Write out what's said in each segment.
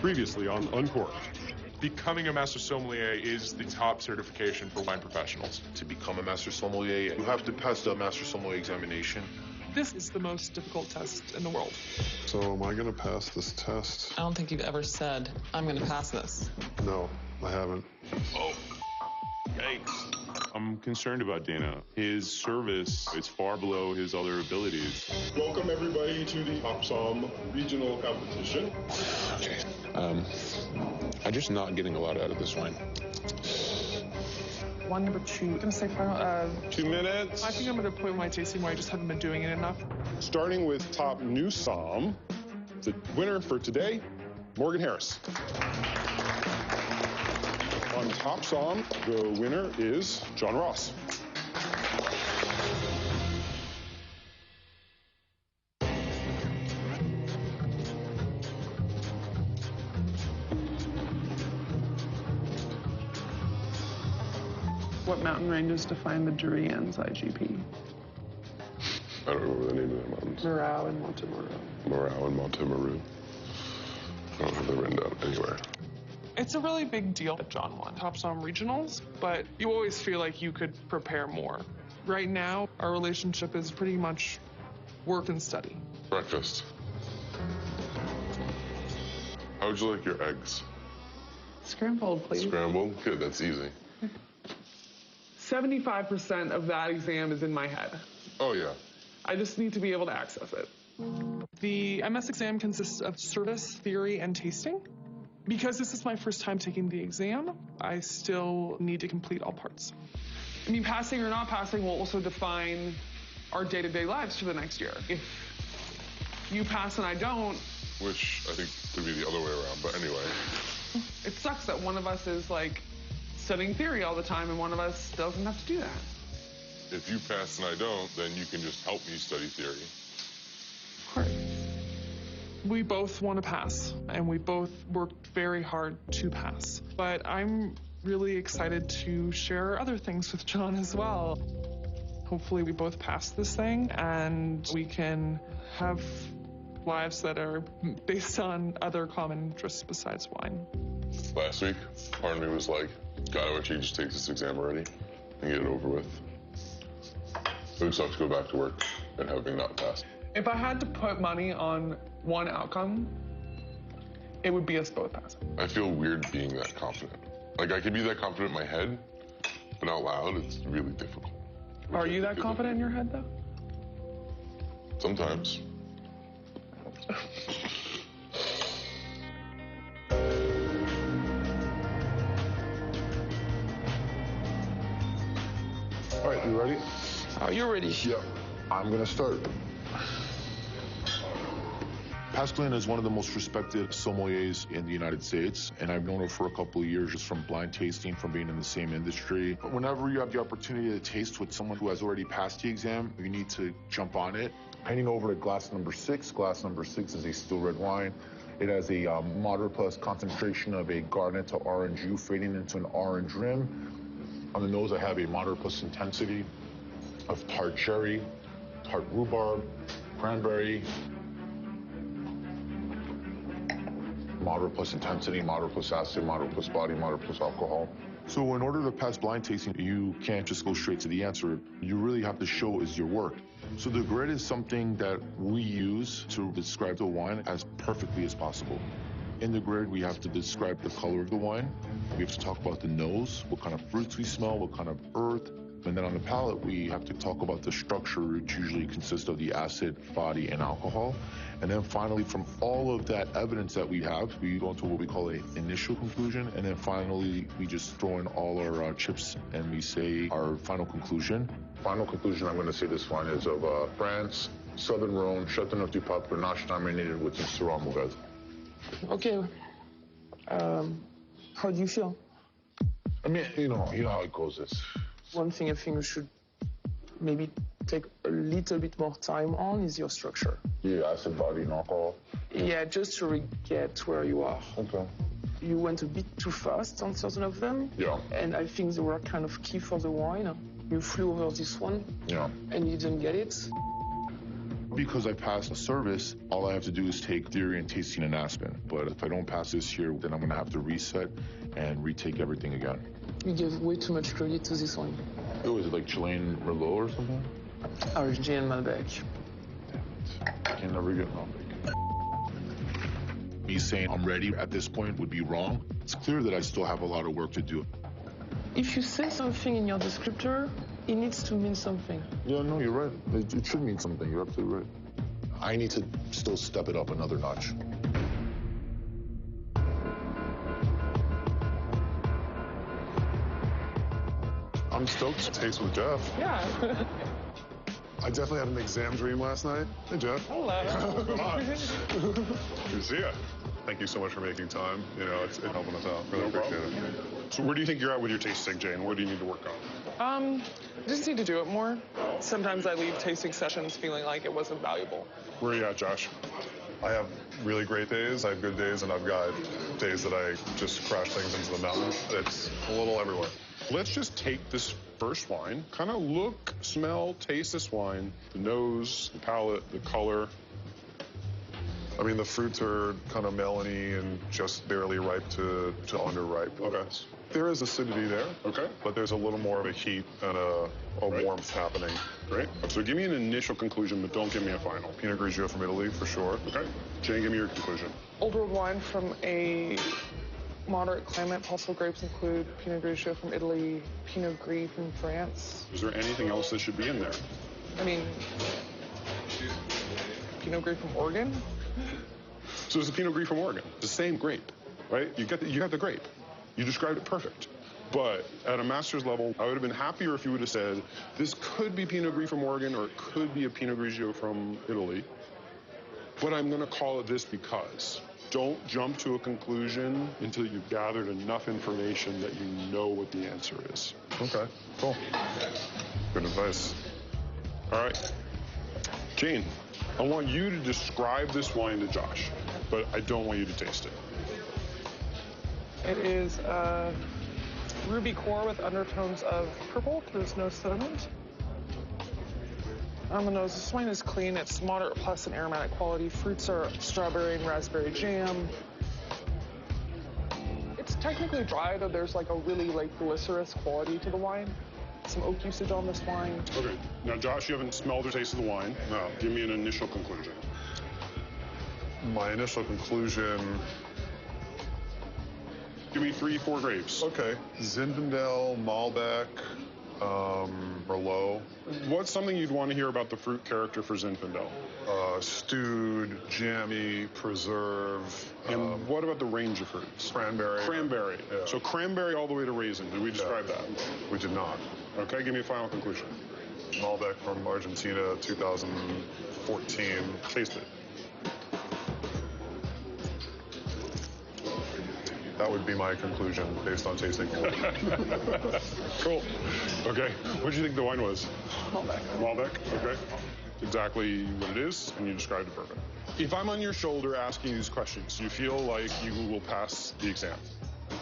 Previously on Uncorked. Becoming a master sommelier is the top certification for wine professionals. To become a master sommelier, you have to pass the master sommelier examination. This is the most difficult test in the world. So am I going to pass this test? I don't think you've ever said, I'm going to pass this. No, I haven't. Oh, yikes. I'm concerned about Dana. His service is far below his other abilities. Welcome everybody to the Top Somm regional competition. Okay. I'm just not getting a lot out of this wine. Wine number 2. I'm going to say final. 2 minutes. I think I'm going to put my tasting where I just haven't been doing it enough. Starting with top new Somm, the winner for today, Morgan Harris. On Top Somm, the winner is John Ross. What mountain ranges define the Durian's IGP? I don't remember the name of the mountains. Morale and Montemoro. Morale and Montemoro. I don't have them written down anywhere. It's a really big deal that John won Top Somm regionals, but you always feel like you could prepare more. Right now, our relationship is pretty much work and study. Breakfast. How would you like your eggs? Scrambled, please. Scrambled? Good, that's easy. 75% of that exam is in my head. Oh, yeah. I just need to be able to access it. The MS exam consists of service, theory, and tasting. Because this is my first time taking the exam, I still need to complete all parts. I mean, passing or not passing will also define our day-to-day lives for the next year. If you pass and I don't... Which I think could be the other way around, but anyway. It sucks that one of us is, like, studying theory all the time and one of us doesn't have to do that. If you pass and I don't, then you can just help me study theory. Of course. We both want to pass, and we both worked very hard to pass. But I'm really excited to share other things with John as well. Hopefully we both pass this thing, and we can have lives that are based on other common interests besides wine. Last week, part of me was like, God, I wish you could just take this exam already and get it over with. It would suck to go back to work and having not passed. If I had to put money on one outcome, it would be us both passing. I feel weird being that confident. Like, I could be that confident in my head, but out loud, it's really difficult. Are you that confident in your head, though? Sometimes. All right, you ready? Are you ready? Yep. I'm gonna start. Pascaline is one of the most respected sommeliers in the United States, and I've known her for a couple of years just from blind tasting, from being in the same industry. But whenever you have the opportunity to taste with someone who has already passed the exam, you need to jump on it. Handing over to glass number 6. Glass number 6 is a still red wine. It has a moderate plus concentration of a garnet to orange hue fading into an orange rim. On the nose, I have a moderate plus intensity of tart cherry, tart rhubarb, cranberry, moderate plus intensity, moderate plus acid, moderate plus body, moderate plus alcohol. So in order to pass blind tasting, you can't just go straight to the answer. You really have to show is your work. So the grid is something that we use to describe the wine as perfectly as possible. In the grid, we have to describe the color of the wine. We have to talk about the nose, what kind of fruits we smell, what kind of earth. And then on the palate, we have to talk about the structure, which usually consists of the acid, body, and alcohol. And then finally, from all of that evidence that we have, we go into what we call an initial conclusion. And then finally, we just throw in all our chips and we say our final conclusion. Final conclusion, I'm going to say this wine is of France, Southern Rhone, Châteauneuf du Pape, Grenache nominated with some Syrah Mourvèdre. Okay. How do you feel? I mean, you know how it goes. One thing I think we should maybe take a little bit more time on is your structure. Yeah, acid, body, and alcohol. Yeah, just to get where you are. Okay. You went a bit too fast on certain of them. Yeah. And I think they were kind of key for the wine. You flew over this one. Yeah. And you didn't get it. because I passed a service, all I have to do is take theory and tasting and Aspen. But if I don't pass this here, then I'm going to have to reset and retake everything again. You give way too much credit to this wine. Oh, is it like Chilean Merlot or something? Origin and Malbec. I can never get Malbec. Me saying I'm ready at this point would be wrong. It's clear that I still have a lot of work to do. If you say something in your descriptor, it needs to mean something. Yeah, no, you're right. It should mean something. You're absolutely right. I need to still step it up another notch. I'm stoked to taste with Jeff. Yeah. I definitely had an exam dream last night. Hey, Jeff. Hello. Good to see you. Thank you so much for making time. You know, it's helping us out. Really appreciate it. So where do you think you're at with your tasting, Jane? What do you need to work on? Just need to do it more. Sometimes I leave tasting sessions feeling like it wasn't valuable. Where are you at, Josh? I have really great days. I have good days, and I've got days that I just crash things into the mountain. It's a little everywhere. Let's just take this first wine, kind of look, smell, taste this wine, the nose, the palate, the color. I mean, the fruits are kind of melony and just barely ripe to underripe. Okay. There is acidity there. Okay. But there's a little more of a heat and a warmth happening. Great. So give me an initial conclusion, but don't give me a final. Pinot Grigio from Italy, for sure. Okay. Jane, give me your conclusion. Old world wine from a moderate climate. Possible grapes include Pinot Grigio from Italy, Pinot Gris from France. Is there anything else that should be in there? I mean, Pinot Gris from Oregon. So it's a Pinot Gris from Oregon. The same grape, right? You have the grape. You described it perfect. But at a master's level, I would have been happier if you would have said, this could be Pinot Gris from Oregon or it could be a Pinot Grigio from Italy. But I'm going to call it this because. Don't jump to a conclusion until you've gathered enough information that you know what the answer is. Okay, cool. Good advice. All right. Jane, I want you to describe this wine to Josh, but I don't want you to taste it. It is a ruby core with undertones of purple. There's no sediment. On the nose, this wine is clean. It's moderate plus in aromatic quality. Fruits are strawberry and raspberry jam. It's technically dry, though there's like a really glycerous quality to the wine. Some oak usage on this wine. Okay. Now, Josh, you haven't smelled or tasted the wine. No. Give me an initial conclusion. My initial conclusion. Give me 3-4 grapes. Okay. Zinfandel, Malbec, Merlot. What's something you'd want to hear about the fruit character for Zinfandel? Stewed, jammy, preserve. And what about the range of fruits? Cranberry. Cranberry. Yeah. So cranberry all the way to raisin. Did we describe that? We did not. Okay, give me a final conclusion. Malbec from Argentina, 2014. Taste it. That would be my conclusion based on tasting. Cool. Okay. What did you think the wine was? Malbec. Malbec. Okay. Exactly what it is, and you described it perfect. If I'm on your shoulder asking these questions, do you feel like you will pass the exam?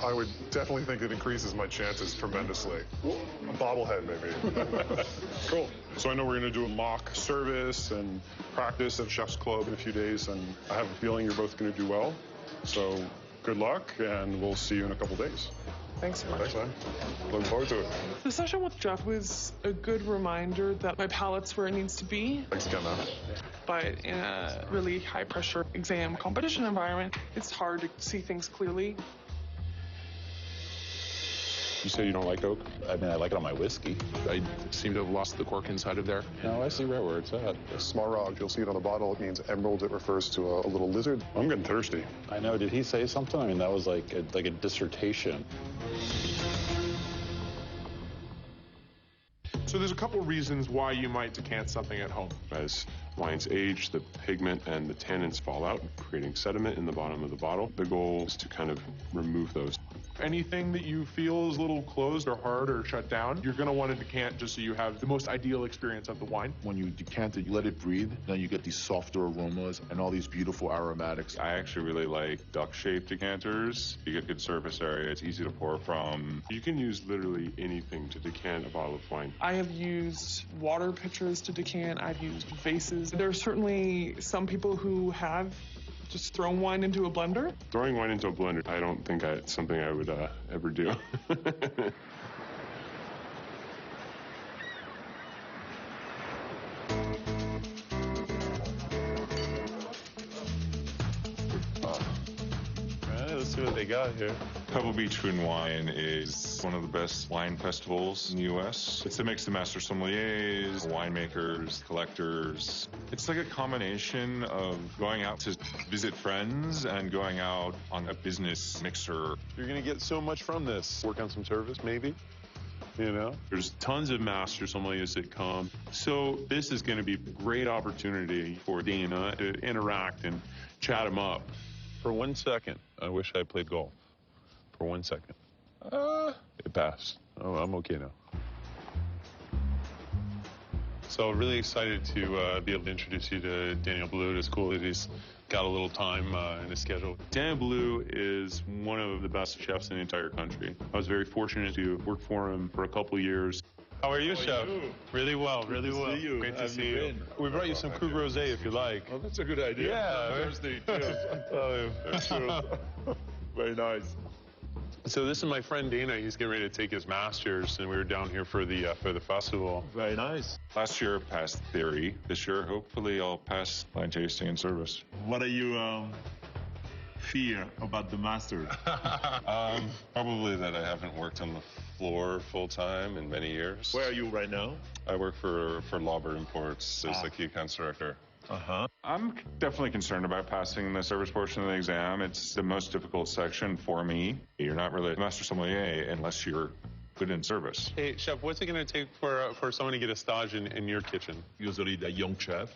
I would definitely think it increases my chances tremendously. A bobblehead, maybe. Cool. So I know we're going to do a mock service and practice at Chef's Club in a few days, and I have a feeling you're both going to do well. So good luck, and we'll see you in a couple days. Thanks so much. Thanks, man. Looking forward to it. The session with Jeff was a good reminder that my palate's where it needs to be. Thanks again, man. But in a really high-pressure exam competition environment, it's hard to see things clearly. You say you don't like oak? I mean, I like it on my whiskey. I seem to have lost the cork inside of there. No, I see right where it's at. Smaragd, you'll see it on the bottle. It means emerald. It refers to a little lizard. I'm getting thirsty. I know. Did he say something? I mean, that was like a dissertation. So there's a couple reasons why you might decant something at home. As wines age, the pigment and the tannins fall out, creating sediment in the bottom of the bottle. The goal is to kind of remove those. Anything that you feel is a little closed or hard or shut down, you're going to want to decant just so you have the most ideal experience of the wine. When you decant it, you let it breathe, then you get these softer aromas and all these beautiful aromatics. I actually really like duck-shaped decanters. You get good surface area. It's easy to pour from. You can use literally anything to decant a bottle of wine. I have used water pitchers to decant. I've used vases. There are certainly some people who have just thrown wine into a blender. Throwing wine into a blender, I don't think it's something I would ever do. Let's see what they got here. Pebble Beach Food and Wine is one of the best wine festivals in the U.S. It's a mix of master sommeliers, winemakers, collectors. It's like a combination of going out to visit friends and going out on a business mixer. You're going to get so much from this. Work on some service, maybe? You know? There's tons of master sommeliers that come. So this is going to be a great opportunity for Dana to interact and chat him up. For 1 second, I wish I played golf. For 1 second. It passed. Oh, I'm okay now. So really excited to be able to introduce you to Daniel Blue. It's cool that he's got a little time in his schedule. Daniel Blue is one of the best chefs in the entire country. I was very fortunate to work for him for a couple of years. How are you, Chef? Really well, really well. See you. Great to Have see you you. been? We brought you some Krug Rosé if you like. Oh, that's a good idea. Yeah. Thursday, too. Very nice. So this is my friend Dana. He's getting ready to take his master's, and we were down here for the festival. Very nice. Last year I passed theory. This year, hopefully, I'll pass wine tasting and service. What are you fear about the master? Probably that I haven't worked on the floor full time in many years. Where are you right now? I work for Lauber Imports as the key accounts director. I'm definitely concerned about passing the service portion of the exam. It's the most difficult section for me. You're not really a master sommelier unless you're good in service. Hey, Chef, what's it going to take for someone to get a stage in your kitchen? Usually they're young chef,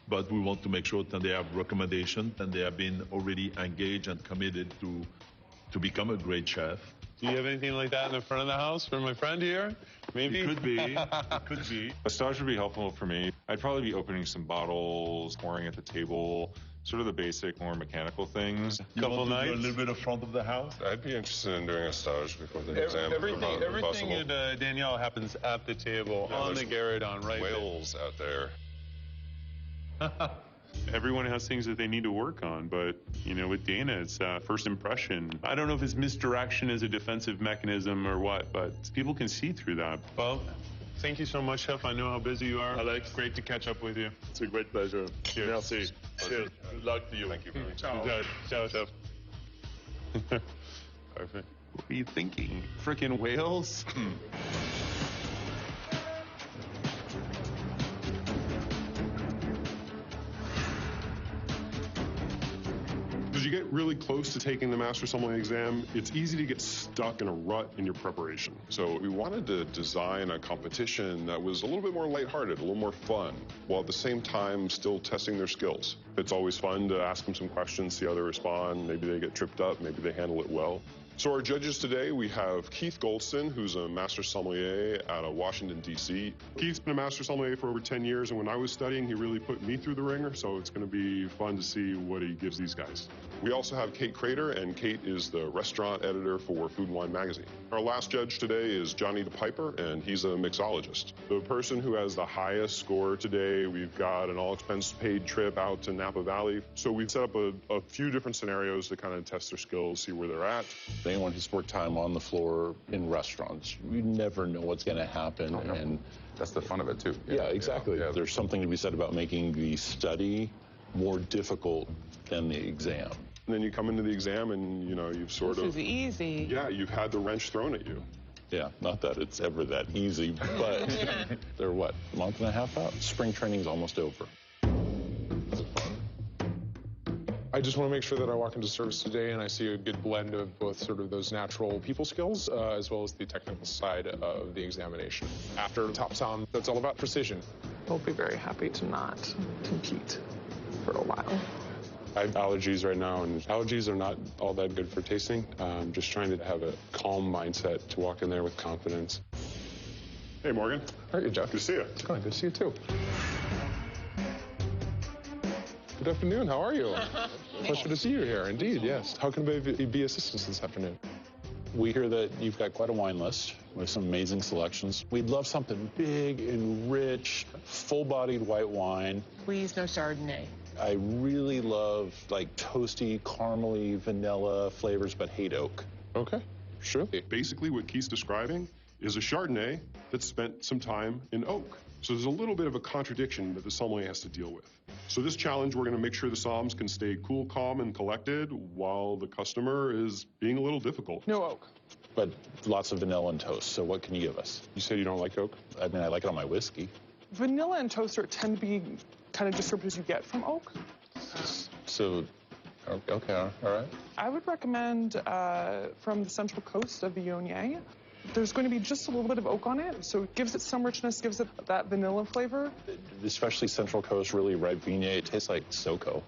but we want to make sure that they have recommendations and they have been already engaged and committed to become a great chef. Do you have anything like that in the front of the house for my friend here? Maybe? It could be. It could be. A stage would be helpful for me. I'd probably be opening some bottles, pouring at the table, sort of the basic, more mechanical things. Couple nights. Do a little bit of front of the house. I'd be interested in doing a stage before the exam. Everything at Danielle happens at the table, on the Garrodon, right? Whales out there. Everyone has things that they need to work on, but, you know, with Dana, it's first impression. I don't know if it's misdirection as a defensive mechanism or what, but people can see through that. Well, thank you so much, Chef. I know how busy you are. Alex. Great to catch up with you. It's a great pleasure. Cheers. Merci. Cheers. Good luck to you. Thank you. Ciao. Ciao, Chef. Perfect. What are you thinking? Frickin' whales? As you get really close to taking the Master Sommelier exam, it's easy to get stuck in a rut in your preparation. So we wanted to design a competition that was a little bit more lighthearted, a little more fun, while at the same time still testing their skills. It's always fun to ask them some questions, see how they respond. Maybe they get tripped up, maybe they handle it well. So our judges today, we have Keith Goldston, who's a Master Sommelier out of Washington, D.C. Keith's been a Master Sommelier for over 10 years, and when I was studying, he really put me through the ringer, so it's going to be fun to see what he gives these guys. We also have Kate Crater, and Kate is the restaurant editor for Food and Wine magazine. Our last judge today is Johnny DePiper, and he's a mixologist. The person who has the highest score today, we've got an all-expense-paid trip out to Napa Valley. So we've set up a few different scenarios to kind of test their skills, see where they're at. Anyone who spent time on the floor in restaurants, you never know what's going to happen. And That's the fun of it, too. yeah, exactly. There's something to be said about making the study more difficult than the exam. And then you come into the exam and, you know, you've sort This of... is easy. Yeah, you've had the wrench thrown at you. Yeah, not that it's ever that easy, but they're what, a month and a half out? Spring training's almost over. I just want to make sure that I walk into service today and I see a good blend of both sort of those natural people skills as well as the technical side of the examination. After Top Sound, that's all about precision. I'll be very happy to not compete for a while. I have allergies right now, and allergies are not all that good for tasting. I'm just trying to have a calm mindset to walk in there with confidence. Hey, Morgan. How are you, Jeff? Good to see you. It's going good to see you, too. Good afternoon. How are you? Pleasure to see you here. Indeed, yes. How can I be assistance this afternoon? We hear that you've got quite a wine list with some amazing selections. We'd love something big and rich, full-bodied white wine. Please, no Chardonnay. I really love like toasty, caramely, vanilla flavors, but hate oak. Okay, sure. Basically, what Keith's describing is a Chardonnay that spent some time in oak. So there's a little bit of a contradiction that the sommelier has to deal with. So this challenge, we're going to make sure the somms can stay cool, calm, and collected while the customer is being a little difficult. No oak. But lots of vanilla and toast, so what can you give us? You said you don't like oak? I mean, I like it on my whiskey. Vanilla and toaster tend to be kind of descriptors you get from oak. So, okay, all right. I would recommend from the central coast of the Viognier. There's going to be just a little bit of oak on it, so it gives it some richness, gives it that vanilla flavor. Especially Central Coast, really ripe Viognier. It tastes like SoCo.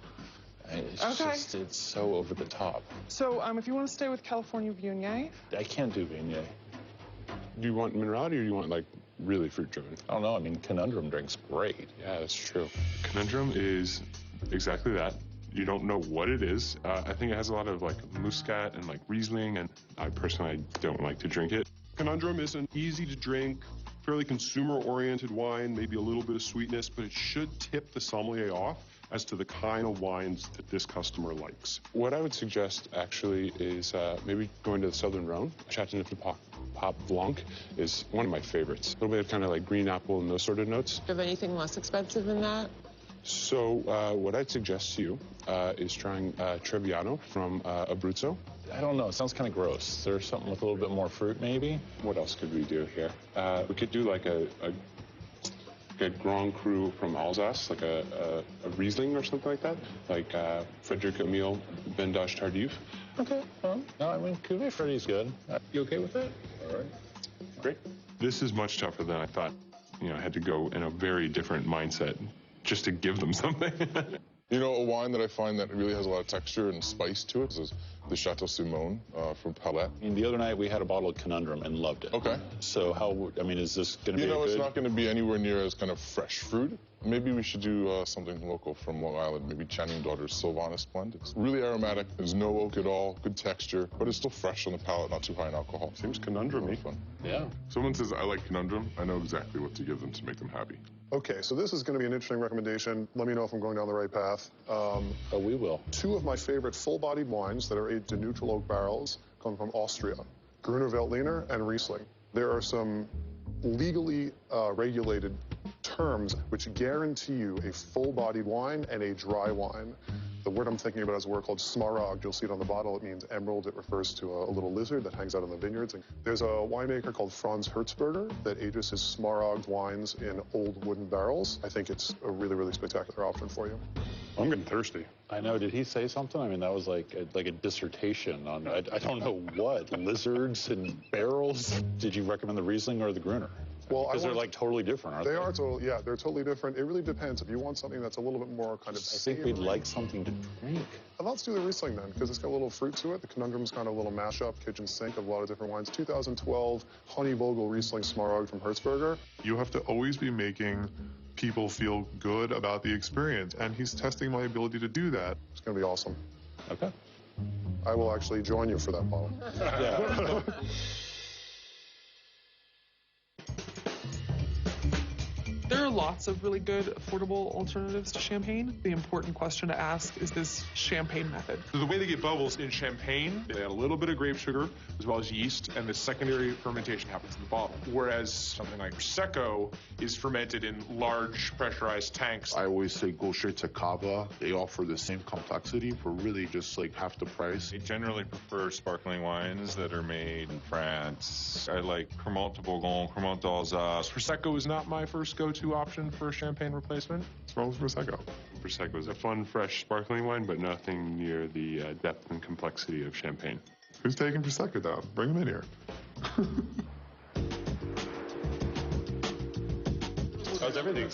It's so over the top. So if you want to stay with California Viognier. I can't do Viognier. Do you want minerality or do you want, like, really fruit-driven? I don't know. I mean, Conundrum drink's great. Yeah, that's true. Conundrum is exactly that. You don't know what it is. I think it has a lot of, like, Muscat and, like, Riesling, and I personally don't like to drink it. Conundrum is an easy-to-drink, fairly consumer-oriented wine, maybe a little bit of sweetness, but it should tip the sommelier off as to the kind of wines that this customer likes. What I would suggest, actually, is maybe going to the Southern Rhone. Pop Blanc is one of my favorites. A little bit of kind of like green apple and those sort of notes. Do you have anything less expensive than that? So what I'd suggest to you is trying Trebbiano from Abruzzo. I don't know. It sounds kind of gross. There's something with a little bit more fruit, maybe? What else could we do here? We could do like a Grand Cru from Alsace, like a Riesling or something like that, like Frederic Emile Vendange Tardif. Okay. No, I mean, Cuvée Freddy's good. You okay with that? All right. Great. This is much tougher than I thought. You know, I had to go in a very different mindset just to give them something. You know, a wine that I find that really has a lot of texture and spice to it is the Chateau Simone from Palette. I mean, the other night we had a bottle of Conundrum and loved it. Okay. So is this going to be You know, good? it's not going to be anywhere near as kind of fresh fruit. Maybe we should do something local from Long Island, maybe Channing Daughter's Sylvanas blend. It's really aromatic. There's no oak at all, good texture, but it's still fresh on the palate, not too high in alcohol. Seems Conundrum-y. Fun. Yeah. Someone says, I like Conundrum. I know exactly what to give them to make them happy. Okay, so this is going to be an interesting recommendation. Let me know if I'm going down the right path. We will. Two of my favorite full-bodied wines that are aged in neutral oak barrels come from Austria, Gruner Veltliner and Riesling. There are some legally regulated terms which guarantee you a full-bodied wine and a dry wine. The word I'm thinking about is a word called smaragd. You'll see it on the bottle. It means emerald. It refers to a little lizard that hangs out in the vineyards. And there's a winemaker called Franz Herzberger that ages his smaragd wines in old wooden barrels. I think it's a really, really spectacular option for you. I'm getting thirsty. I know. Did he say something? I mean, that was like a dissertation on, I don't know what, lizards and barrels. Did you recommend the Riesling or the Gruner? Well, because they're like totally different, aren't they? They are totally, yeah, they're totally different. It really depends. If you want something that's a little bit more kind of I think we'd like something to drink. Well, let's do the Riesling then, because it's got a little fruit to it. The Conundrum's kind of a little mashup, kitchen sink of a lot of different wines. 2012 Honey Vogel Riesling Smaragd from Herzberger. You have to always be making people feel good about the experience, and he's testing my ability to do that. It's going to be awesome. Okay. I will actually join you for that bottle. Yeah. There are lots of really good, affordable alternatives to champagne. The important question to ask is this champagne method. So the way they get bubbles in champagne, they add a little bit of grape sugar as well as yeast, and the secondary fermentation happens in the bottle. Whereas something like Prosecco is fermented in large pressurized tanks. I always say go straight to Cava. They offer the same complexity for really just like half the price. I generally prefer sparkling wines that are made in France. I like Cremant de Bourgogne, Cremant d'Alsace. Prosecco is not my first go-to option for a champagne replacement. What's wrong with Prosecco? Prosecco is a fun, fresh, sparkling wine, but nothing near the depth and complexity of champagne. Who's taking Prosecco down? Bring him in here. How's everything?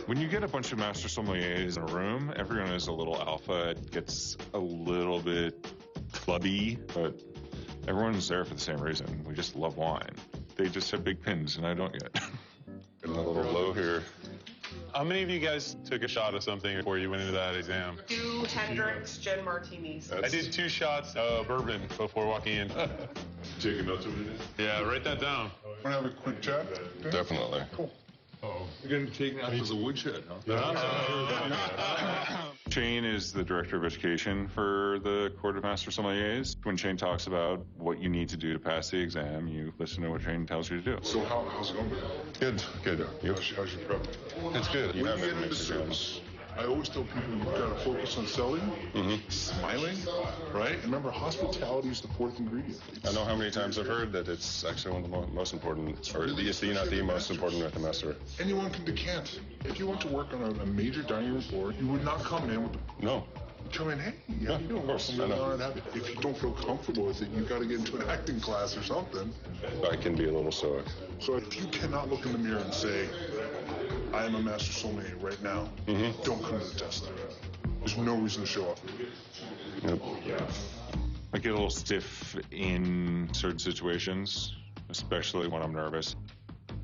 When you get a bunch of master sommeliers in a room, everyone is a little alpha. It gets a little bit clubby, but everyone's there for the same reason. We just love wine. They just have big pins, and I don't yet. Getting a little low here. How many of you guys took a shot of something before you went into that exam? 2 Hendricks gin martinis. I did 2 shots of bourbon before walking in. Taking notes over there? Yeah, write that down. Want to have a quick chat? Definitely. Cool. Oh, you're going to take that as a woodshed, huh? Shane is the director of education for the Court of Master Sommeliers. When Shane talks about what you need to do to pass the exam, you listen to what Shane tells you to do. So how's it going? Good. How's your prep? It's good. When you get into service, I always tell people you've got to focus on selling, smiling, right? Remember, hospitality is the 4th ingredient. I know how many times I've heard that it's actually one of the most important, or it's not the most important at the master. Anyone can decant. If you want to work on a major dining room floor, you would not come in with No. come in, hey, yeah, you know, of course, if you don't feel comfortable with it, you've got to get into an acting class or something. I can be a little stoic. So if you cannot look in the mirror and say, I am a master sommelier right now, don't come to the test. There's no reason to show up. Yep. I get a little stiff in certain situations, especially when I'm nervous.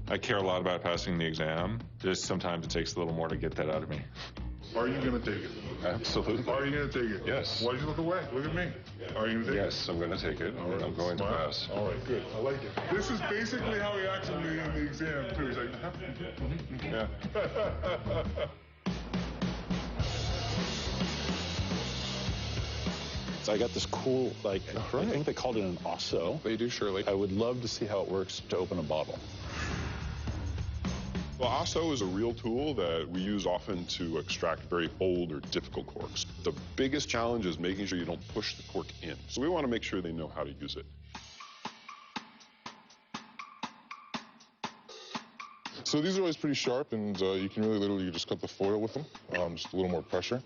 I care a lot about passing the exam. Just sometimes it takes a little more to get that out of me. Are you going to take it? Absolutely. Are you going to take it? Yes. Why did you look away? Look at me. Are you going to take it? Yes, I'm going to take it. All right. I'm going to pass. All right, good. I like it. This is basically how he acts in the exam, too. He's like, Yeah. So I got this cool, I think they called it an osso. They do, surely. I would love to see how it works to open a bottle. Well, osso is a real tool that we use often to extract very old or difficult corks. The biggest challenge is making sure you don't push the cork in. So we want to make sure they know how to use it. So these are always pretty sharp, and you can really literally just cut the foil with them, just a little more pressure.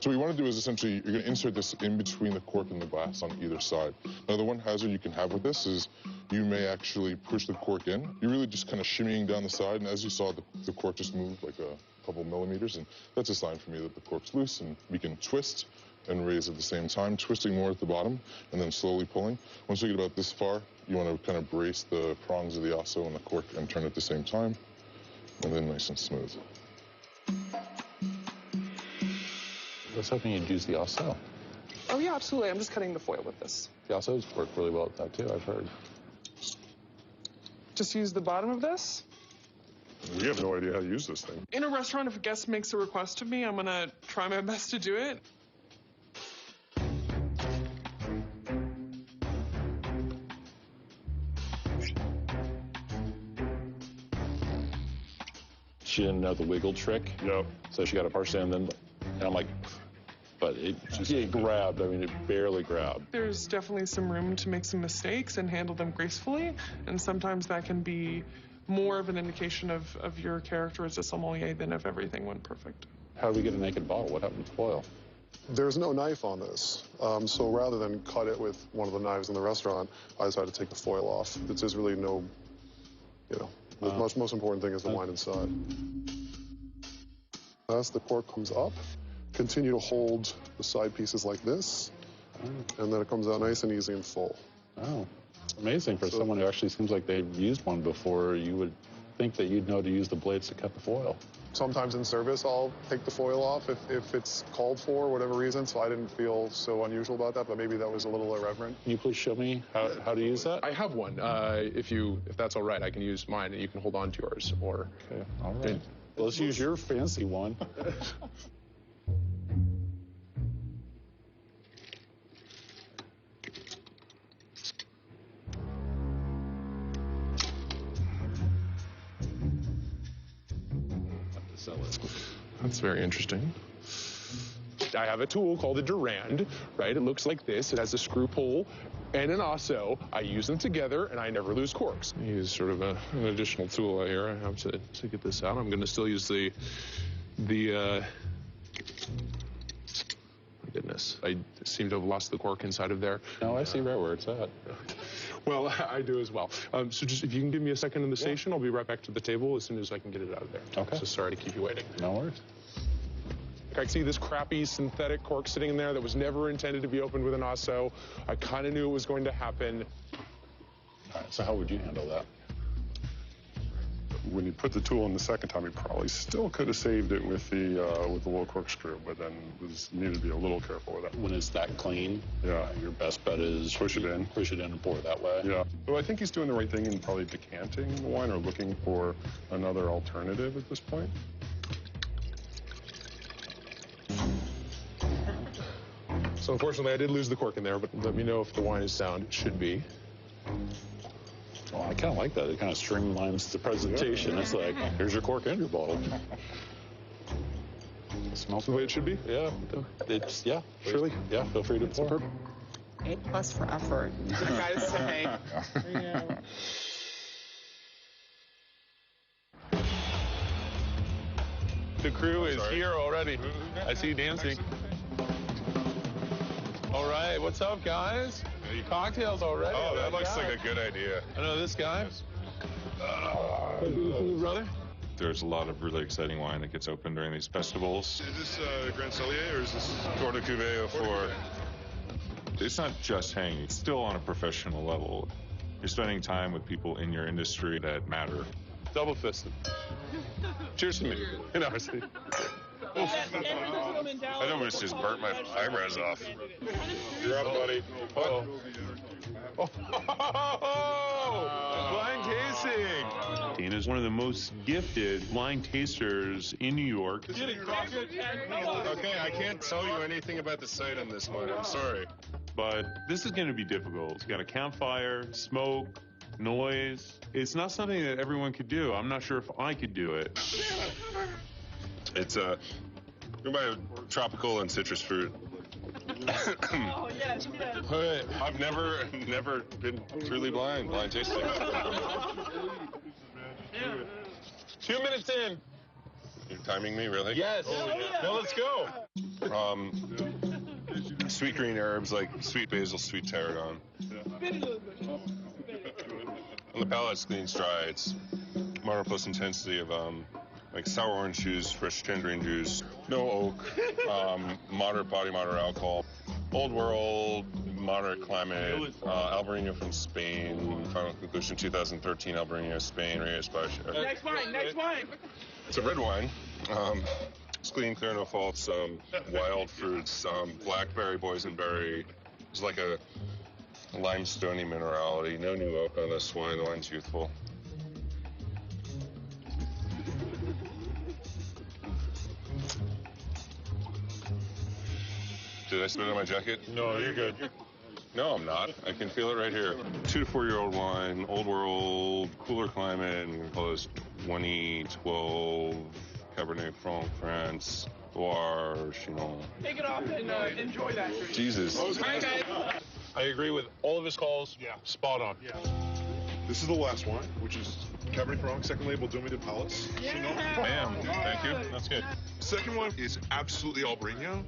So what you want to do is essentially, you're going to insert this in between the cork and the glass on either side. Now, the one hazard you can have with this is you may actually push the cork in. You're really just kind of shimmying down the side, and as you saw, the cork just moved like a couple millimeters, and that's a sign for me that the cork's loose, and we can twist and raise at the same time, twisting more at the bottom, and then slowly pulling. Once we get about this far, you want to kind of brace the prongs of the osso and the cork and turn at the same time, and then nice and smooth. I was hoping you'd use the osso. Oh, yeah, absolutely. I'm just cutting the foil with this. The ossos work really well with that, too, I've heard. Just use the bottom of this. We have no idea how to use this thing. In a restaurant, if a guest makes a request of me, I'm going to try my best to do it. She didn't know the wiggle trick. Yep. So she got to parse it in, and I'm like, but it grabbed. I mean, it barely grabbed. There's definitely some room to make some mistakes and handle them gracefully, and sometimes that can be more of an indication of your character as a sommelier than if everything went perfect. How do we get a naked bottle? What happened to the foil? There's no knife on this, so rather than cut it with one of the knives in the restaurant, I decided to take the foil off. There's really no, the most important thing is the wine inside. As the cork comes up, continue to hold the side pieces like this, and then it comes out nice and easy and full. Oh, amazing for someone who actually seems like they've used one before. You would think that you'd know to use the blades to cut the foil. Sometimes in service, I'll take the foil off if it's called for, whatever reason, so I didn't feel so unusual about that, but maybe that was a little irreverent. Can you please show me how to use that? I have one. If that's all right, I can use mine, and you can hold on to yours. Or okay, all right. Let's use your fancy one. That's very interesting. I have a tool called a Durand, right? It looks like this. It has a screw pull and an osso. I use them together, and I never lose corks. I use sort of an additional tool here. I have to get this out. I'm going to still use the goodness. I seem to have lost the cork inside of there. No, I see right where it's at. Well, I do as well. So just if you can give me a second in the station, I'll be right back to the table as soon as I can get it out of there. Okay. So sorry to keep you waiting. No worries. I see this crappy synthetic cork sitting in there that was never intended to be opened with an osso. I kind of knew it was going to happen. All right, so how would you handle that? When you put the tool in the second time, you probably still could have saved it with the low corkscrew, but then needed to be a little careful with that. When it's that clean, your best bet is push it in and pour it that way. Yeah. Well, I think he's doing the right thing in probably decanting the wine or looking for another alternative at this point. So unfortunately, I did lose the cork in there, but let me know if the wine is sound. It should be. Well, I kind of like that. It kind of streamlines the presentation. It's like, here's your cork and your bottle. It smells the way it should be? Yeah. It's, yeah. Surely? Yeah, feel free to pour. A+ for effort, I gotta say. Yeah. The crew is here already. I see you dancing. All right, what's up, guys? Cocktails already. Oh, that looks like a good idea. I know this guy. Brother? There's a lot of really exciting wine that gets opened during these festivals. Is this Grand Cellier or is this Tour de Cuvée 04? It's not just hanging. It's still on a professional level. You're spending time with people in your industry that matter. Double fisted. Cheers to me. You know, I see. I almost just burnt my eyebrows off. You're up, buddy. Oh. Blind tasting. Dean is one of the most gifted wine tasters in New York. Okay, I can't tell you anything about the site on this one. I'm sorry. But this is going to be difficult. It's got a campfire, smoke, noise. It's not something that everyone could do. I'm not sure if I could do it. It's tropical and citrus fruit. Oh, yes, yes. I've never been truly blind tasting. 2 minutes in. You're timing me, really? Yes. No, let's go. Sweet green herbs like sweet basil, sweet tarragon. On the palate, it's clean, dry. It's moderate plus intensity of like sour orange juice, fresh tangerine juice, no oak, moderate body, moderate alcohol. Old world, moderate climate, Albarino from Spain. Final conclusion, 2013 Albarino, Spain, raised by... Next wine. It's a red wine. It's clean, clear, no faults. Wild fruits, blackberry, boysenberry. It's like a limestoney minerality. No new oak on this wine. The wine's youthful. Did I spit on my jacket? No, you're good. No, I'm not. I can feel it right here. 2 to 4 year old wine, old world, cooler climate, and we can call this 2012 Cabernet Franc, France, Loire, Chinon. Take it off and enjoy that. Jesus. All right, guys. I agree with all of his calls. Yeah. Spot on. Yeah. This is the last one, which is Cabernet Franc, second label, Domaine Palace. Bam. Thank you. That's good. Second one is absolutely Albarino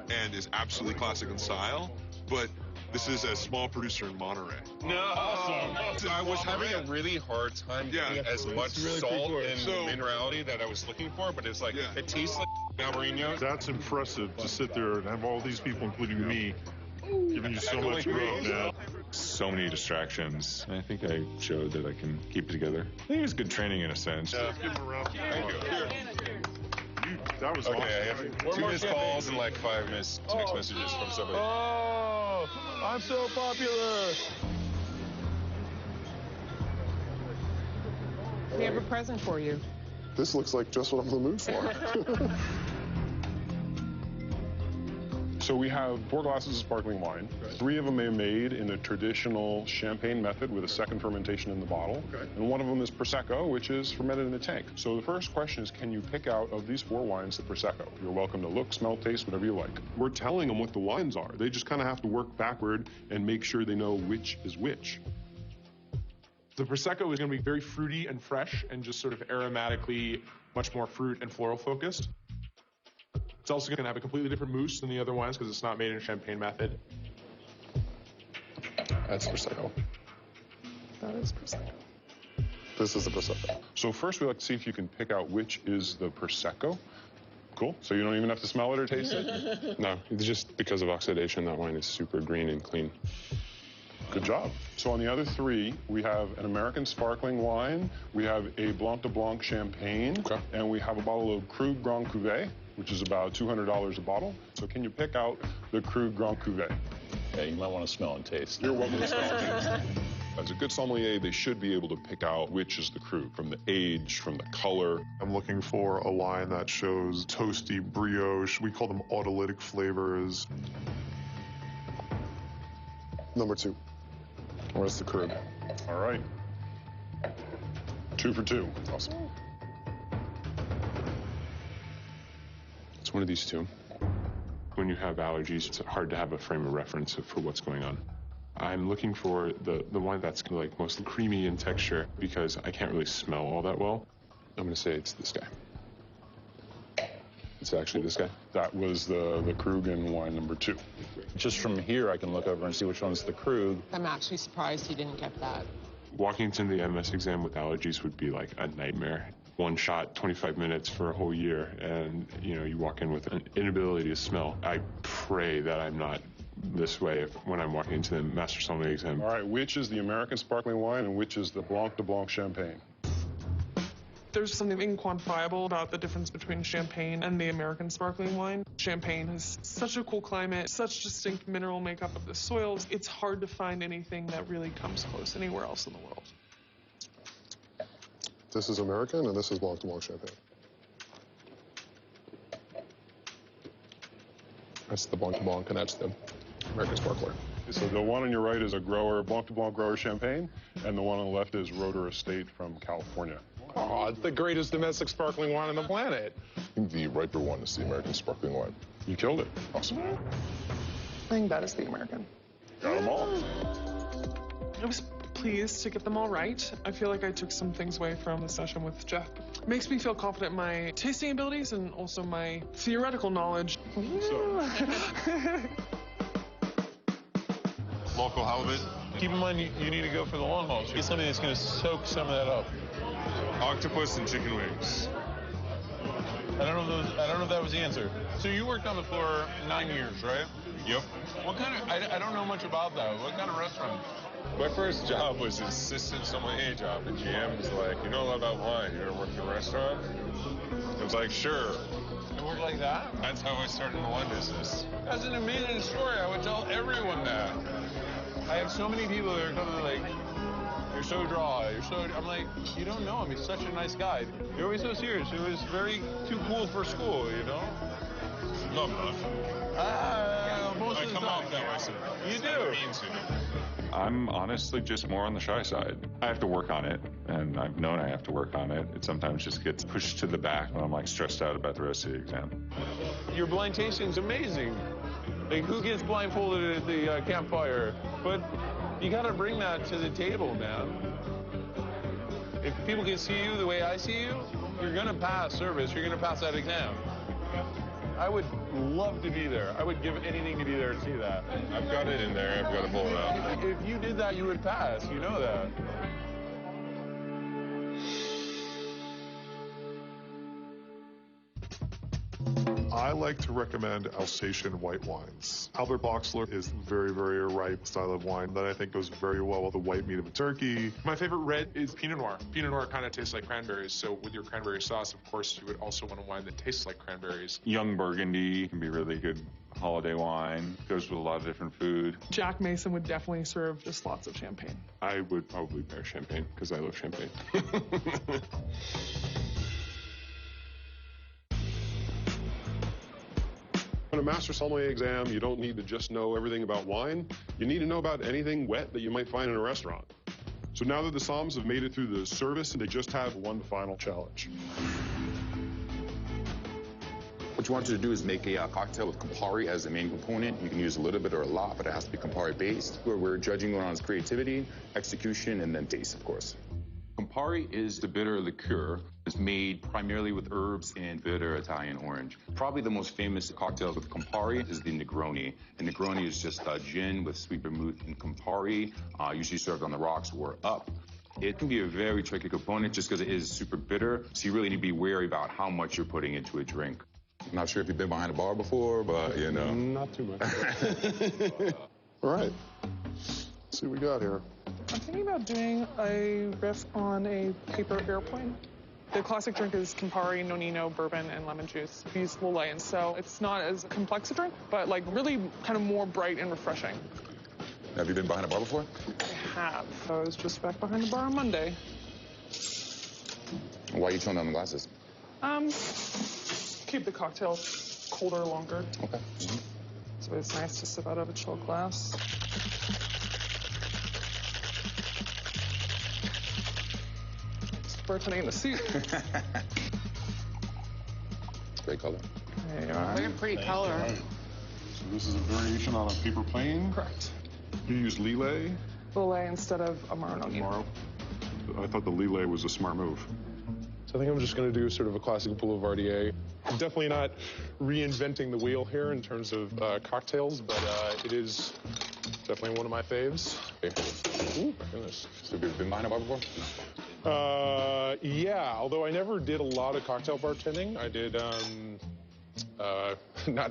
and is absolutely classic in style, but this is a small producer in Monterey. No. Awesome. I was having a really hard time getting as much salt and minerality that I was looking for, but it's like, it tastes like Albarino. That's impressive to sit there and have all these people, including me, giving you so much growth now. So many distractions. I think I showed that I can keep it together. I think it was good training in a sense. Yeah, give him a round. Thank you. That was awesome. I have 2 missed calls and like 5 missed text messages from somebody. Oh, I'm so popular. We have a present for you. This looks like just what I'm in the mood for. So we have 4 glasses of sparkling wine. 3 of them are made in the traditional champagne method with a second fermentation in the bottle. And one of them is Prosecco, which is fermented in a tank. So the first question is, can you pick out of these 4 wines the Prosecco? You're welcome to look, smell, taste, whatever you like. We're telling them what the wines are. They just kind of have to work backward and make sure they know which is which. The Prosecco is going to be very fruity and fresh and just sort of aromatically much more fruit and floral focused. It's also going to have a completely different mousse than the other wines because it's not made in champagne method. That's Prosecco. That is Prosecco. This is the Prosecco. So first we like to see if you can pick out which is the Prosecco. Cool. So you don't even have to smell it or taste it? No, just because of oxidation, that wine is super green and clean. Good job. So on the other three, we have an American sparkling wine, we have a Blanc de Blanc champagne, and we have a bottle of Krug Grand Cuvée, which is about $200 a bottle. So can you pick out the Krug Grand Cuvée? Yeah, you might want to smell and taste. You're welcome to smell and taste. As a good sommelier, they should be able to pick out which is the Krug, from the age, from the color. I'm looking for a wine that shows toasty brioche. We call them autolytic flavors. Number 2. Where's the Krug? All right. 2 for 2. Awesome. It's one of these two. When you have allergies, it's hard to have a frame of reference for what's going on. I'm looking for the one that's like most creamy in texture because I can't really smell all that well. I'm going to say it's this guy. It's actually this guy. That was the Krug in wine number 2. Just from here, I can look over and see which one's the Krug. I'm actually surprised he didn't get that. Walking into the MS exam with allergies would be like a nightmare. One shot, 25 minutes for a whole year, and you walk in with an inability to smell. I pray that I'm not this way when I'm walking into the Master Sommelier exam. All right, which is the American sparkling wine and which is the Blanc de Blanc champagne? There's something inquantifiable about the difference between champagne and the American sparkling wine. Champagne has such a cool climate, such distinct mineral makeup of the soils. It's hard to find anything that really comes close anywhere else in the world. This is American, and this is Blanc de Blanc champagne. That's the Blanc de Blanc, and that's the American sparkler. So the one on your right is a grower, Blanc de Blanc grower champagne, and the one on the left is Roeder Estate from California. Oh, it's the greatest domestic sparkling wine on the planet. I think the riper one is the American sparkling wine. You killed it. Awesome. I think that is the American. Got them all. I was pleased to get them all right. I feel like I took some things away from the session with Jeff. It makes me feel confident in my tasting abilities and also my theoretical knowledge. Local halibut. Keep in mind, you need to go for the long haul. Get something that's going to soak some of that up. Octopus and chicken wings. I don't know if that was the answer. So you worked on the floor 9 years, right? Yep. What kind of? I don't know much about that. What kind of restaurant? My first job was an assistant sommelier job, and GM was like, "You know a lot about wine. You ever work in a restaurant?" I was like, "Sure." It worked like that? That's how I started in the wine business. That's an amazing story. I would tell everyone that. I have so many people that are coming like, "You're so dry. You're so." I'm like, "You don't know him. He's such a nice guy. You're always so serious. It was very too cool for school, you know." No, I'm not. Most I of the come time. off that way sometimes. You do. I don't mean to. I'm honestly just more on the shy side. I have to work on it, and I've known I have to work on it. It sometimes just gets pushed to the back when I'm like stressed out about the rest of the exam. Your blind tasting's amazing. Like, who gets blindfolded at the campfire? But you gotta bring that to the table, man. If people can see you the way I see you, you're gonna pass service. You're gonna pass that exam. I would love to be there. I would give anything to be there to see that. I've got it in there. I've got to pull it out. If you did that, you would pass. You know that. I like to recommend Alsatian white wines. Albert Boxler is very, very ripe style of wine that I think goes very well with the white meat of a turkey. My favorite red is Pinot Noir. Pinot Noir kind of tastes like cranberries, so with your cranberry sauce, of course, you would also want a wine that tastes like cranberries. Young Burgundy can be really good holiday wine. Goes with a lot of different food. Jack Mason would definitely serve just lots of champagne. I would probably pair champagne because I love champagne. On a Master Sommelier exam, you don't need to just know everything about wine. You need to know about anything wet that you might find in a restaurant. So now that the somms have made it through the service, they just have one final challenge. What you want you to do is make a cocktail with Campari as the main component. You can use a little bit or a lot, but it has to be Campari-based. We're judging on its creativity, execution, and then taste, of course. Campari is the bitter liqueur. It's made primarily with herbs and bitter Italian orange. Probably the most famous cocktail with Campari is the Negroni. And Negroni is just gin with sweet vermouth and Campari, usually served on the rocks or up. It can be a very tricky component just because it is super bitter, so you really need to be wary about how much you're putting into a drink. I'm not sure if you've been behind a bar before, but, you know. Not too much. All right. Let's see what we got here. I'm thinking about doing a riff on a paper airplane. The classic drink is Campari, Nonino, bourbon, and lemon juice. We use Lollet, and so it's not as complex a drink, but like really kind of more bright and refreshing. Have you been behind a bar before? I have. I was just back behind the bar on Monday. Why are you chilling down the glasses? Keep the cocktail colder longer. Okay. So it's nice to sip out of a chill glass. It's bartending in the suit. Great color. There you are. What a pretty color. So this is a variation on a paper plane? Correct. You use Lillet? Lollet instead of Amaro Nonino. I thought the Lillet was a smart move. So I think I'm just going to do sort of a classic Boulevardier. Definitely not reinventing the wheel here in terms of cocktails, but it is definitely one of my faves. Ooh, my goodness. So have you been behind a bar before? Yeah, although I never did a lot of cocktail bartending. I did,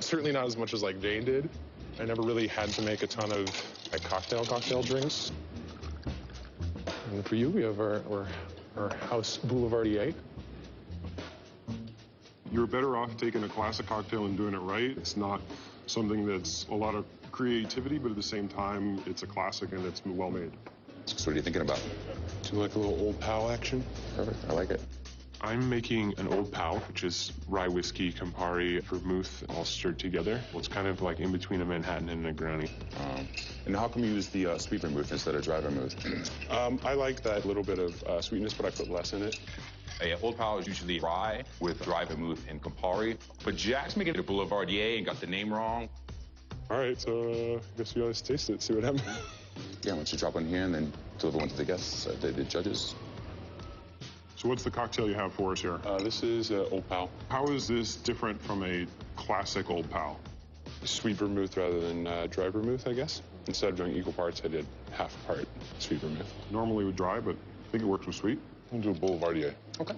certainly not as much as like Jane did. I never really had to make a ton of like cocktail drinks. And for you, we have our house Boulevardier. You're better off taking a classic cocktail and doing it right. It's not something that's a lot of creativity, but at the same time, it's a classic and it's well made. So what are you thinking about? Do you like a little Old Pal action? Perfect, I like it. I'm making an Old Pal, which is rye whiskey, Campari, vermouth, all stirred together. It's kind of like in between a Manhattan and a Negroni. And how come you use the sweet vermouth instead of dry vermouth? I like that little bit of sweetness, but I put less in it. Old Pal is usually rye with dry vermouth and Campari, but Jack's making it a Boulevardier and got the name wrong. All right, so I guess we always taste it, see what happens. Yeah, why don't you drop one here and then deliver one to the guests, the judges. So what's the cocktail you have for us here? This is Old Pal. How is this different from a classic Old Pal? Sweet vermouth rather than dry vermouth, I guess. Instead of doing equal parts, I did half a part sweet vermouth. Normally with dry, but I think it works with sweet. I'll do a Boulevardier. Okay.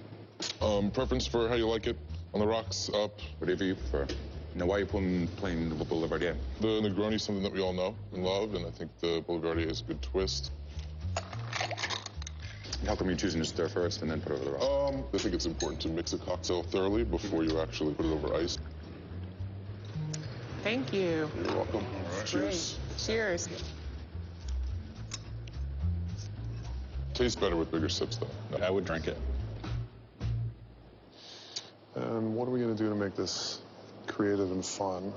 Preference for how you like it? On the rocks, up? Whatever you prefer. Now, why are you playing the Boulevardier? The Negroni is something that we all know and love, and I think the Boulevardier is a good twist. How come you're choosing to stir first and then put it over the rock? I think it's important to mix a cocktail thoroughly before you actually put it over ice. Thank you. You're welcome. All right. Cheers. Cheers. Tastes better with bigger sips, though. I would drink it. And what are we going to do to make this creative and fun?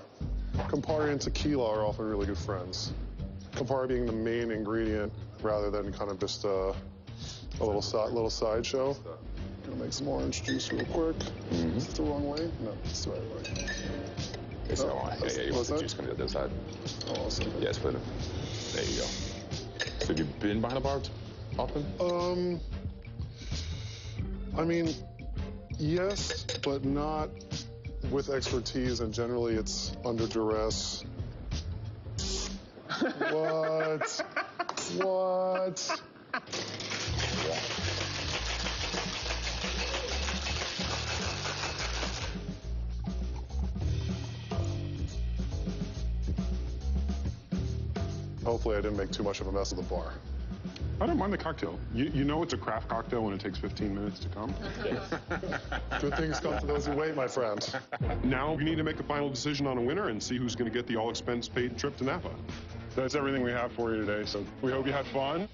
Campari and tequila are often really good friends. Campari being the main ingredient rather than kind of just a little sideshow. Gonna make some orange juice real quick. Is it the wrong way? No, it's the right way. It's the wrong way. Yeah, you want the juice coming to the other side. Awesome. Yeah, split it. There you go. So have you been behind a bar often? I mean, yes, but not with expertise, and generally it's under duress. What? What? Hopefully I didn't make too much of a mess of the bar. I don't mind the cocktail. You know it's a craft cocktail when it takes 15 minutes to come. Good things come to those who wait, my friend. Now we need to make a final decision on a winner and see who's going to get the all-expense-paid trip to Napa. That's everything we have for you today, so we hope you had fun.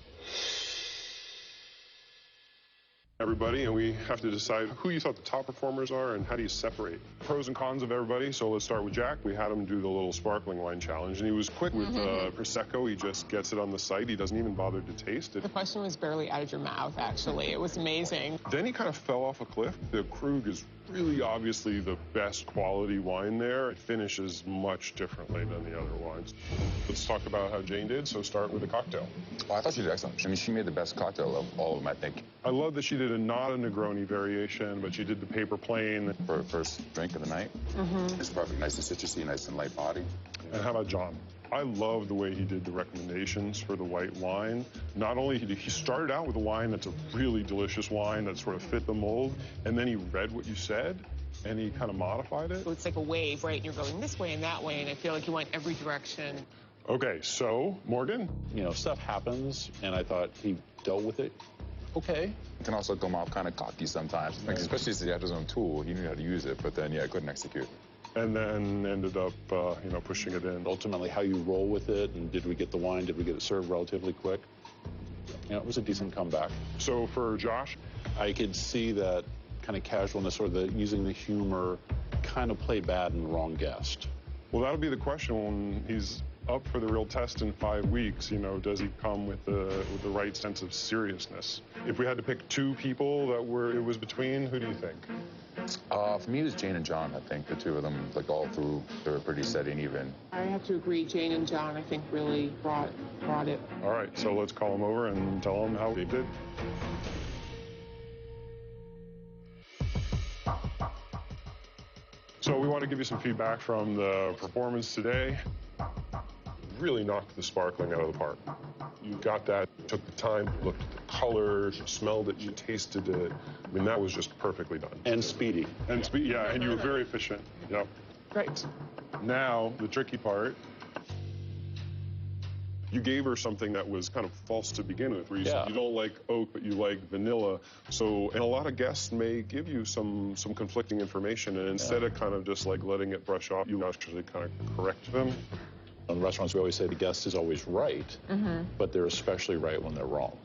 Everybody, and we have to decide who you thought the top performers are and how do you separate pros and cons of everybody. So let's start with Jack. We had him do the little sparkling wine challenge, and he was quick with Prosecco. He just gets it on the site. He doesn't even bother to taste it. The question was barely out of your mouth, actually. It was amazing. Then he kind of fell off a cliff. The Krug is really obviously the best quality wine there. It finishes much differently than the other wines. Let's talk about how Jane did, so start with the cocktail. Oh, I thought she did excellent. I mean, she made the best cocktail of all of them, I think. I love that she did did not a Negroni variation, but you did the paper plane. For a first drink of the night, it's perfect. Nice and citrusy, nice and light body. And how about John? I love the way he did the recommendations for the white wine. Not only did he started out with a wine that's a really delicious wine that sort of fit the mold, and then he read what you said, and he kind of modified it. So it's like a wave, right? And you're going this way and that way, and I feel like you went every direction. Okay, so, Morgan? You know, stuff happens, and I thought he dealt with it okay. It can also come off kind of cocky sometimes, like, especially since he had his own tool. He knew how to use it, but then, yeah, couldn't execute. And then ended up, pushing it in. Ultimately, how you roll with it, and did we get the wine? Did we get it served relatively quick? You know, it was a decent comeback. So for Josh? I could see that kind of casualness or the using the humor kind of play bad in the wrong guest. Well, that'll be the question when he's up for the real test in 5 weeks. You know, does he come with the right sense of seriousness? If we had to pick two people that it was between, who do you think? For me, it was Jane and John. I think the two of them, like all through, they were pretty steady and even. I have to agree. Jane and John, I think, really brought it. All right, so let's call them over and tell them how they did. So we want to give you some feedback from the performance today. Really knocked the sparkling out of the park. You got that, took the time, looked at the colors, you smelled it, you tasted it. I mean, that was just perfectly done. And speedy. And yeah, and you were very efficient. Yep. Right. Now, the tricky part. You gave her something that was kind of false to begin with, where you said you don't like oak, but you like vanilla. So, and a lot of guests may give you some conflicting information, and instead of kind of just like letting it brush off, you actually kind of correct them. In restaurants, we always say the guest is always right, but they're especially right when they're wrong.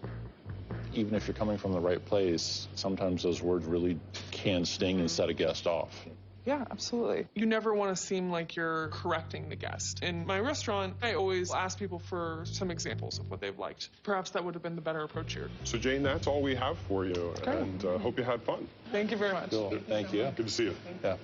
Even if you're coming from the right place, sometimes those words really can sting and set a guest off. Yeah, absolutely. You never want to seem like you're correcting the guest. In my restaurant, I always ask people for some examples of what they've liked. Perhaps that would have been the better approach here. So, Jane, that's all we have for you, and hope you had fun. Thank you very much. Cool. Thank you. Good to see you. Yeah.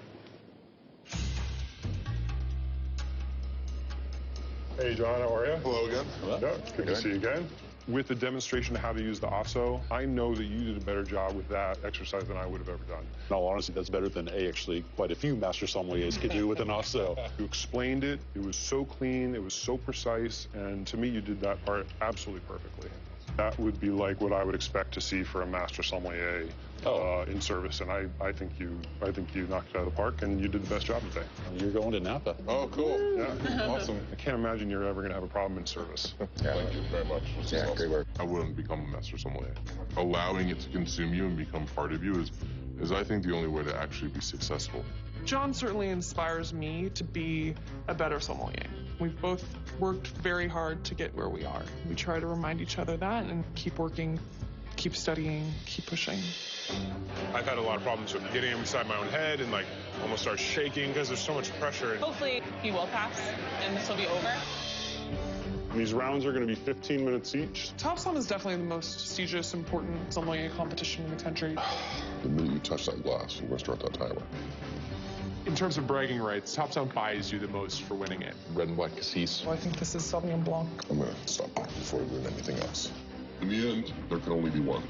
Hey, John, how are you? Hello again. Hello. Yeah, good to see you again. With the demonstration of how to use the ASO, I know that you did a better job with that exercise than I would have ever done. In all honesty, that's better than actually quite a few master sommeliers could do with an ASO. You explained it. It was so clean. It was so precise. And to me, you did that part absolutely perfectly. That would be like what I would expect to see for a master sommelier in service. And I think you knocked it out of the park, and you did the best job today. You're going to Napa. Oh, cool. Yeah, awesome. I can't imagine you're ever going to have a problem in service. Thank you very much. Yeah, great work. I wouldn't become a master sommelier. Allowing it to consume you and become part of you is I think, the only way to actually be successful. John certainly inspires me to be a better sommelier. We've both worked very hard to get where we are. We try to remind each other that and keep working, keep studying, keep pushing. I've had a lot of problems with getting inside my own head and like almost start shaking because there's so much pressure. Hopefully he will pass and this will be over. These rounds are going to be 15 minutes each. Top Somm is definitely the most prestigious, important sommelier competition in the country. The minute you touch that glass, you're going to start that timer. In terms of bragging rights, Top Somm buys you the most for winning it. Red and white cassis. Well, I think this is Sauvignon Blanc. I'm going to stop before doing anything else. In the end, there can only be one.